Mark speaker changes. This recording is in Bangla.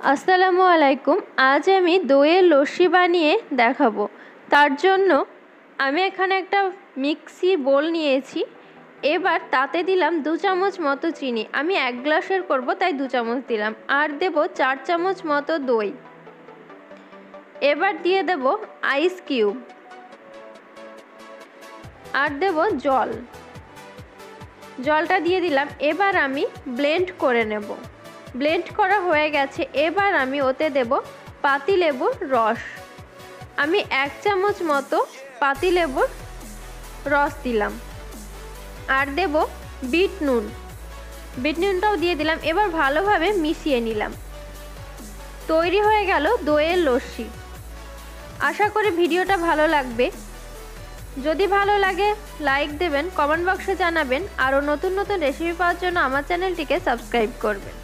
Speaker 1: আসসালামু আলাইকুম। আজ আমি দইয়ের লস্যি বানিয়ে দেখাবো। তার জন্য আমি এখানে একটা মিক্সি বোল নিয়েছি। এবার তাতে দিলাম 2 চামচ মতো চিনি। আমি 1 গ্লাসের করব, তাই 2 চামচ দিলাম। আর দেব 4 চামচ মতো দই। এবার দিয়ে দেব আইস কিউব, আর দেব জল। জলটা দিয়ে দিলাম। এবার আমি ব্লেন্ড করে নেব। ব্লেন্ড করা হয়ে গেছে। এবার আমি ওতে দেব পাতিলেবুর রস। আমি 1 চামচ মতো পাতিলেবুর রস দিলাম। আর দেব বিট নুন। বিট নুনটাও দিয়ে দিলাম। এবার ভালোভাবে মিশিয়ে নিলাম। তৈরি হয়ে গেল দইয়ের লস্যি। আশা করি ভিডিওটা ভালো লাগবে। যদি ভালো লাগে লাইক দেবেন, কমেন্ট বক্সে জানাবেন। আরও নতুন নতুন রেসিপি পাওয়ার জন্য আমার চ্যানেলটিকে সাবস্ক্রাইব করবেন।